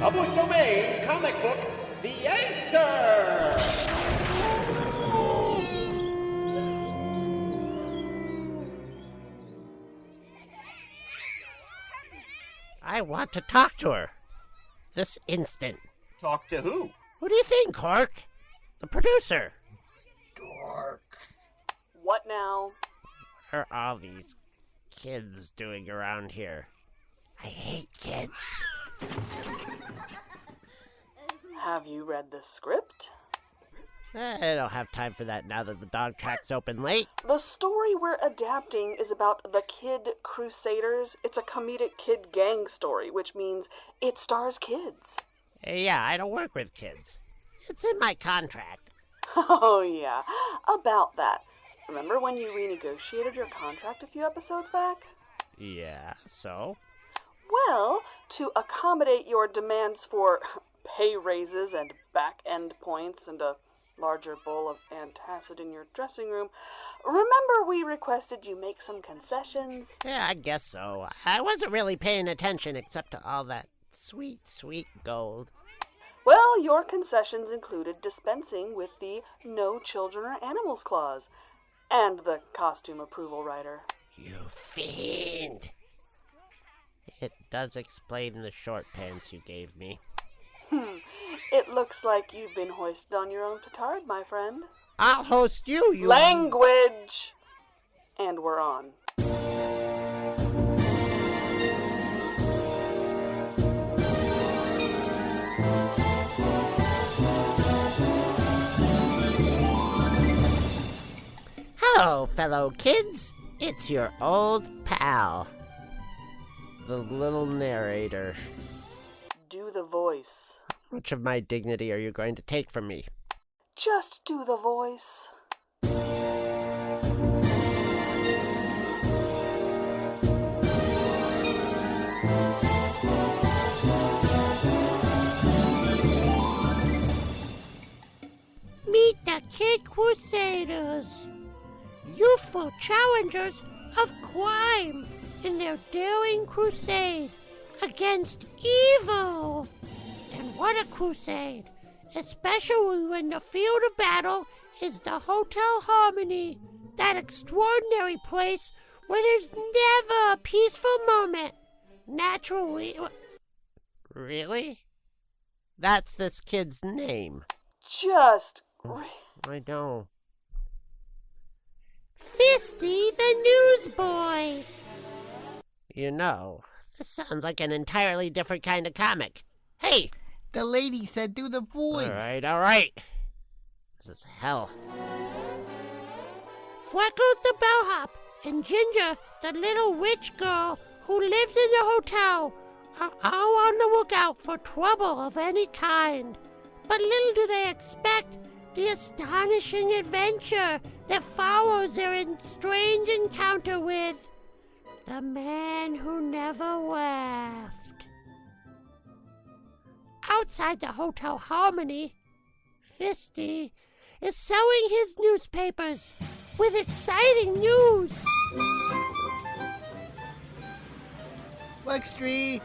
Public domain comic book theater. I want to talk to her. This instant. Talk to who? Who do you think, Cork? The producer. Dork. What now? What are all these kids doing around here? I hate kids. Have you read the script? I don't have time for that now that the dog track's open late. The story we're adapting is about the Kid Crusaders. It's a comedic kid gang story, which means it stars kids. Yeah, I don't work with kids. It's in my contract. Oh, yeah. About that. Remember when you renegotiated your contract a few episodes back? Yeah, so? Well, to accommodate your demands for pay raises and back-end points and a larger bowl of antacid in your dressing room, remember we requested you make some concessions? Yeah, I guess so. I wasn't really paying attention except to all that sweet, sweet gold. Well, your concessions included dispensing with the No Children or Animals clause and the costume approval rider. You fiend! It does explain the short pants you gave me. It looks like you've been hoisted on your own petard, my friend. I'll host you, you... Language! And we're on. Hello, fellow kids. It's your old pal, the little narrator. Do the voice. How much of my dignity are you going to take from me? Just do the voice. Meet the Kid Crusaders, youthful challengers of crime in their daring crusade against evil. And what a crusade, especially when the field of battle is the Hotel Harmony, that extraordinary place where there's never a peaceful moment. Naturally... Really? That's this kid's name. Just... I know. Fisty the Newsboy. You know, this sounds like an entirely different kind of comic. Hey! The lady said do the voice. All right. This is hell. Freckles the bellhop and Ginger, the little witch girl who lives in the hotel, are all on the lookout for trouble of any kind. But little do they expect the astonishing adventure that follows their strange encounter with the man who never left. Outside the Hotel Harmony, Fisty is selling his newspapers with exciting news. Buckstree,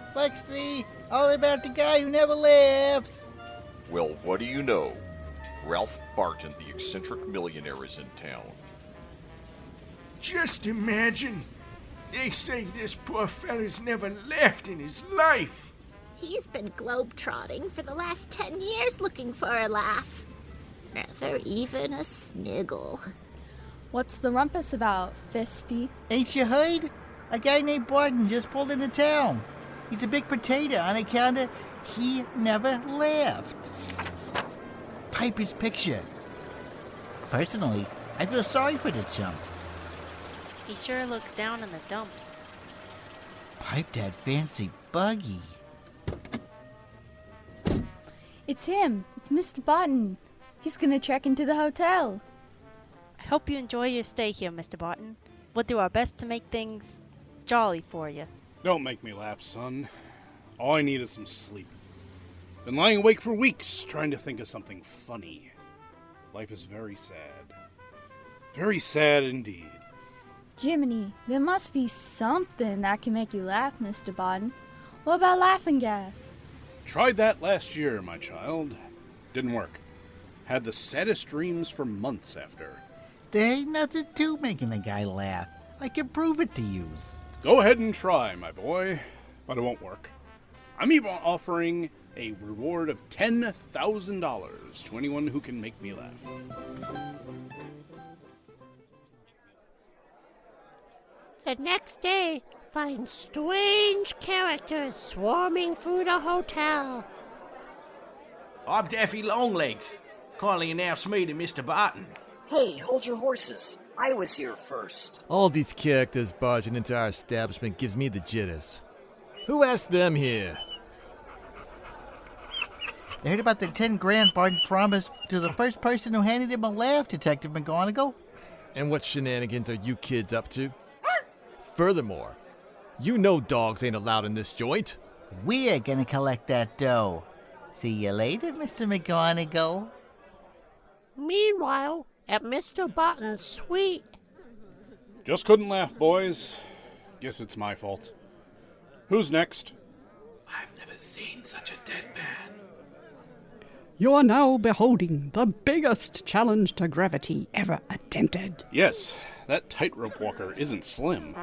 all about the guy who never laughs. Well, what do you know? Ralph Barton, the eccentric millionaire, is in town. Just imagine. They say this poor fella's never laughed in his life. He's been globe-trotting for the last 10 years looking for a laugh. Never even a sniggle. What's the rumpus about, Fisty? Ain't you heard? A guy named Barton just pulled into town. He's a big potato on account of he never laughed. Piper's picture. Personally, I feel sorry for the chump. He sure looks down in the dumps. Pipe that fancy buggy. It's him. It's Mr. Barton. He's gonna trek into the hotel. I hope you enjoy your stay here, Mr. Barton. We'll do our best to make things jolly for you. Don't make me laugh, son. All I need is some sleep. Been lying awake for weeks, trying to think of something funny. Life is very sad. Very sad indeed. Jiminy, there must be something that can make you laugh, Mr. Bodden. What about laughing gas? Tried that last year, my child. Didn't work. Had the saddest dreams for months after. There ain't nothing to making a guy laugh. I can prove it to yous. Go ahead and try, my boy, but it won't work. I'm even offering a reward of $10,000 to anyone who can make me laugh. The next day finds strange characters swarming through the hotel. I'm Daffy Longlegs. Kindly announce me to Mr. Barton. Hey, hold your horses. I was here first. All these characters barging into our establishment gives me the jitters. Who asked them here? They heard about the 10 grand Barton promised to the first person who handed him a laugh, Detective McGonagall. And what shenanigans are you kids up to? Furthermore, you know dogs ain't allowed in this joint. We're gonna collect that dough. See you later, Mr. McGonagall. Meanwhile, at Mr. Barton's suite. Just couldn't laugh, boys. Guess it's my fault. Who's next? I've never seen such a deadpan. You are now beholding the biggest challenge to gravity ever attempted. Yes, that tightrope walker isn't slim.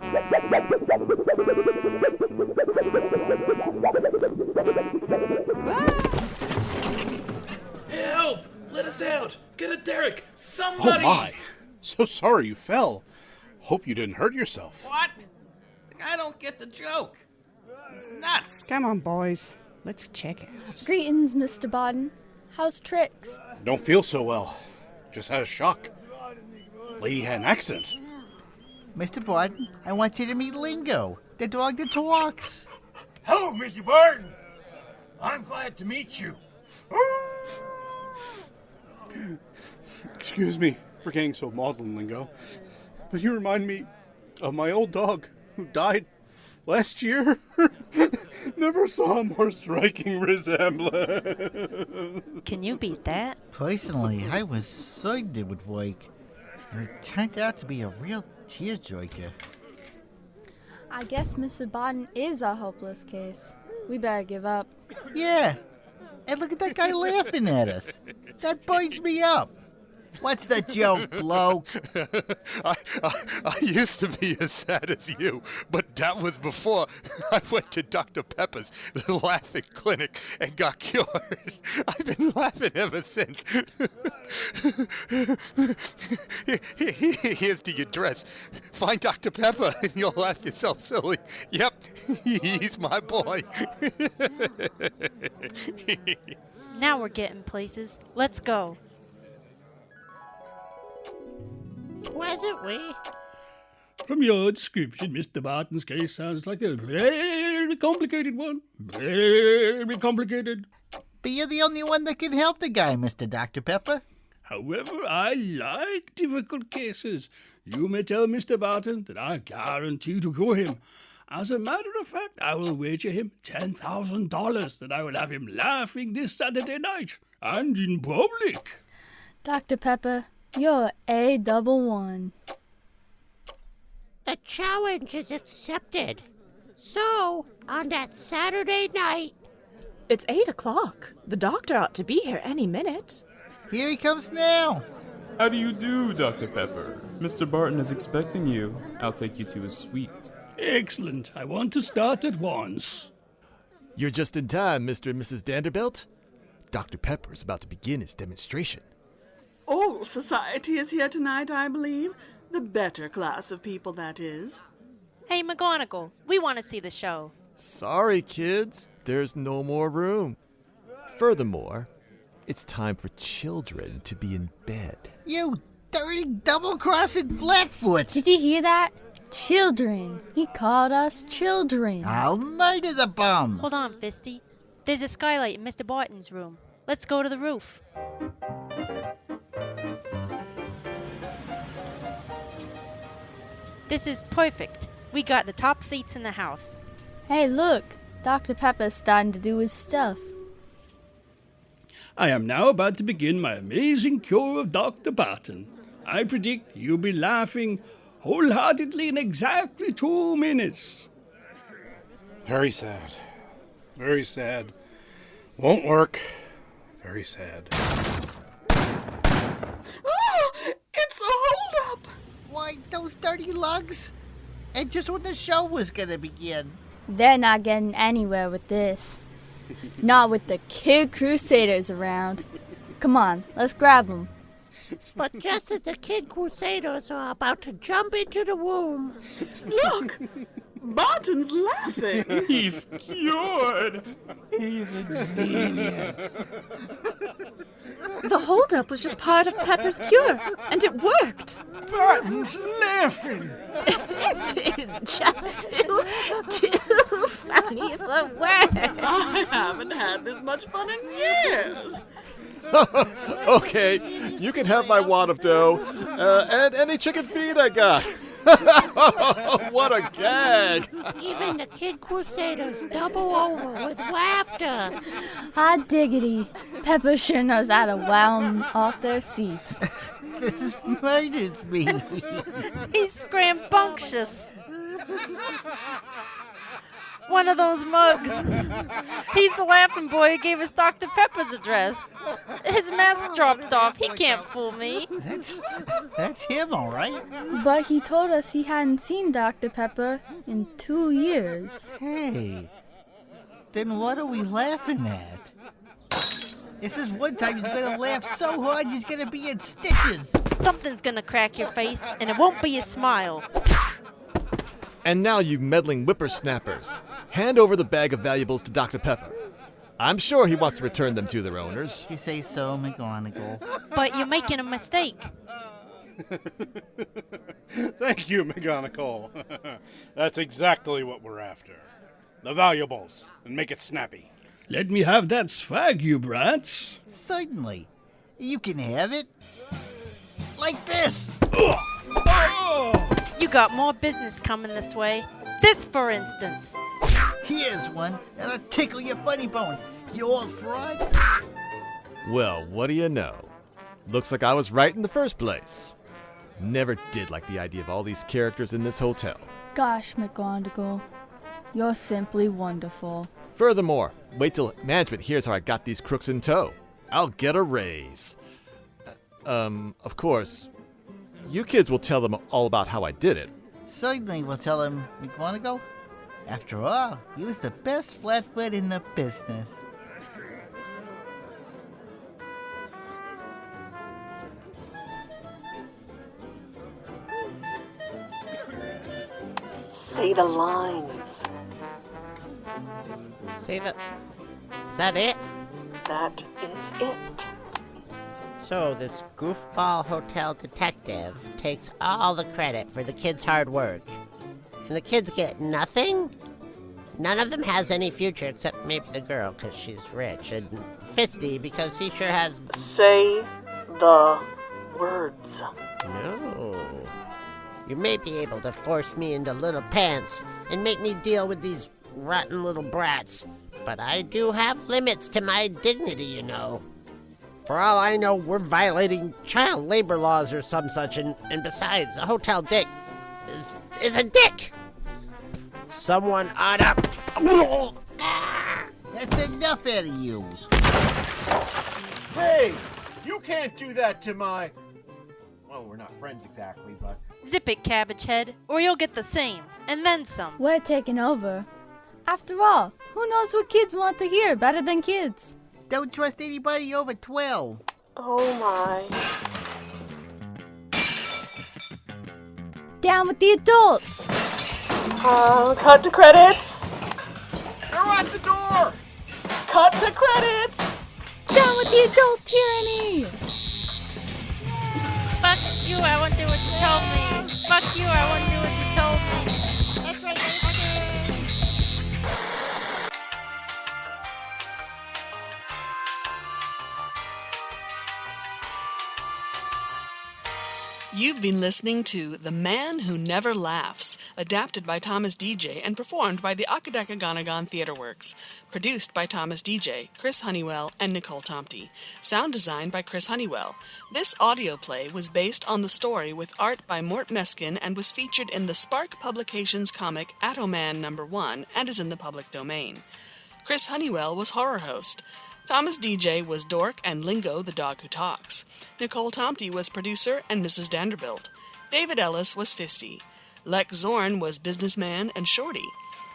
Help! Let us out! Get a derrick! Somebody! Oh my! So sorry you fell. Hope you didn't hurt yourself. What? I don't get the joke. It's nuts. Come on, boys. Let's check it. Greetings, Mr. Bodden. How's Trix? Don't feel so well. Just had a shock. Lady had an accident. Mr. Barton, I want you to meet Lingo, the dog that talks. Hello, Mr. Barton. I'm glad to meet you. Excuse me for getting so maudlin, Lingo, but you remind me of my old dog who died last year. Never saw a more striking resemblance. Can you beat that? Personally, I was certain it would work, and it turned out to be a real tearjerker. I guess Mr. Bodden is a hopeless case. We better give up. Yeah, and look at that guy laughing at us. That burns me up. What's the joke, bloke? I used to be as sad as you, but that was before I went to Dr. Pepper's, the laughing clinic, and got cured. I've been laughing ever since. Here's the address. Find Dr. Pepper and you'll laugh yourself silly. Yep, he's my boy. Now we're getting places. Let's go. Presently. From your description, Mr. Barton's case sounds like a very complicated one. Very complicated. But you're the only one that can help the guy, Mr. Dr. Pepper. However, I like difficult cases. You may tell Mr. Barton that I guarantee to cure him. As a matter of fact, I will wager him $10,000 that I will have him laughing this Saturday night, and in public. Dr. Pepper, you're A11. The challenge is accepted. So, on that Saturday night... It's 8 o'clock. The doctor ought to be here any minute. Here he comes now. How do you do, Dr. Pepper? Mr. Barton is expecting you. I'll take you to his suite. Excellent. I want to start at once. You're just in time, Mr. and Mrs. Vanderbilt. Dr. Pepper is about to begin his demonstration. All society is here tonight, I believe. The better class of people, that is. Hey, McGonagall, we want to see the show. Sorry, kids. There's no more room. Furthermore, it's time for children to be in bed. You dirty double-crossing flatfoot! Did you hear that? Children. He called us children. I'll murder the bum. Hold on, Fisty. There's a skylight in Mr. Barton's room. Let's go to the roof. This is perfect. We got the top seats in the house. Hey, look. Dr. Pepper's starting to do his stuff. I am now about to begin my amazing cure of Dr. Barton. I predict you'll be laughing wholeheartedly in exactly 2 minutes. Very sad. Very sad. Won't work. Very sad. Oh, it's a holdup! Why, those dirty lugs? And just when the show was gonna begin. They're not getting anywhere with this. Not with the Kid Crusaders around. Come on, let's grab them. But just as the Kid Crusaders are about to jump into the womb... Look! Barton's laughing! He's cured! He's a genius. The holdup was just part of Pepper's cure, and it worked. Barton's laughing. This is just too funny for words. I haven't had this much fun in years. Okay, you can have my wad of dough and any chicken feed I got. What a gag! Even the Kid Crusaders double over with laughter. Hot diggity. Pepper sure knows how to wow 'em off their seats. This murders me. He's scrambunctious. One of those mugs. He's the laughing boy who gave us Dr. Pepper's address. His mask dropped off. He can't fool me. That's him, all right. But he told us he hadn't seen Dr. Pepper in 2 years. Hey, then what are we laughing at? This is one time he's gonna laugh so hard he's gonna be in stitches. Something's gonna crack your face, and it won't be a smile. And now, you meddling whippersnappers, hand over the bag of valuables to Dr. Pepper. I'm sure he wants to return them to their owners. You say so, McGonagall. But you're making a mistake. Thank you, McGonagall. That's exactly what we're after. The valuables, and make it snappy. Let me have that swag, you brats. Certainly. You can have it. Like this. You got more business coming this way. This, for instance. Here's one that'll tickle your funny bone, you old fraud. Well, what do you know? Looks like I was right in the first place. Never did like the idea of all these characters in this hotel. Gosh, McGonagall, you're simply wonderful. Furthermore, wait till management hears how I got these crooks in tow. I'll get a raise. Of course, you kids will tell them all about how I did it. Certainly we'll tell him, McGonagall. After all, he was the best flatfoot in the business. Say the lines. Save it. Is that it? That is it. So this goofball hotel detective takes all the credit for the kids' hard work. And the kids get nothing? None of them has any future except maybe the girl because she's rich, and Fisty because he sure has... Say the words. No. You may be able to force me into little pants and make me deal with these rotten little brats, but I do have limits to my dignity, you know. For all I know, we're violating child labor laws or some such, and besides, a hotel dick is a dick. Someone ought to... That's enough out of you. Hey, you can't do that to my... Well, we're not friends exactly, but... Zip it, Cabbage Head, or you'll get the same, and then some. We're taking over. After all, who knows what kids want to hear better than kids? Don't trust anybody over 12. Oh my. Down with the adults! Cut to credits. They're at the door! Cut to credits. Down with the adult tyranny! Fuck you, I won't do what you told me. Fuck you, I won't do what you told me. That's right, You've been listening to The Man Who Never Laughs, adapted by Thomas DJ and performed by the Akadakaganagon Theatre Works. Produced by Thomas DJ, Chris Honeywell, and Nicole Tomte. Sound designed by Chris Honeywell. This audio play was based on the story with art by Mort Meskin and was featured in the Spark Publications comic Atoman No. 1 and is in the public domain. Chris Honeywell was horror host. Thomas DJ was Dork and Lingo, the dog who talks. Nicole Tomte was producer and Mrs. Vanderbilt. David Ellis was Fisty. Lex Zorn was businessman and Shorty.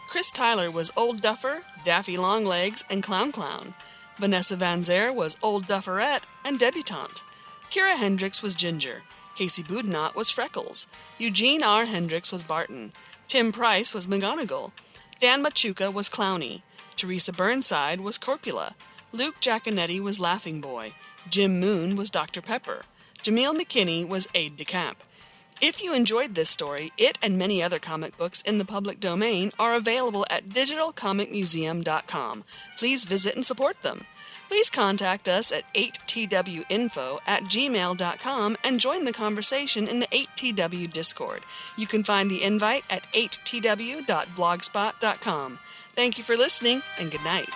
Chris Tyler was Old Duffer, Daffy Longlegs, and Clown Clown. Vanessa Van Zer was Old Dufferette and Debutante. Kira Hendricks was Ginger. Casey Boudinot was Freckles. Eugene R. Hendricks was Barton. Tim Price was McGonagall. Dan Machuca was Clowny. Teresa Burnside was Corpula. Luke Giaconetti was Laughing Boy. Jim Moon was Dr. Pepper. Jamil McKinney was aide-de-camp. If you enjoyed this story, it and many other comic books in the public domain are available at digitalcomicmuseum.com. Please visit and support them. Please contact us at 8twinfo@gmail.com and join the conversation in the 8TW Discord. You can find the invite at 8tw.blogspot.com. Thank you for listening, and good night.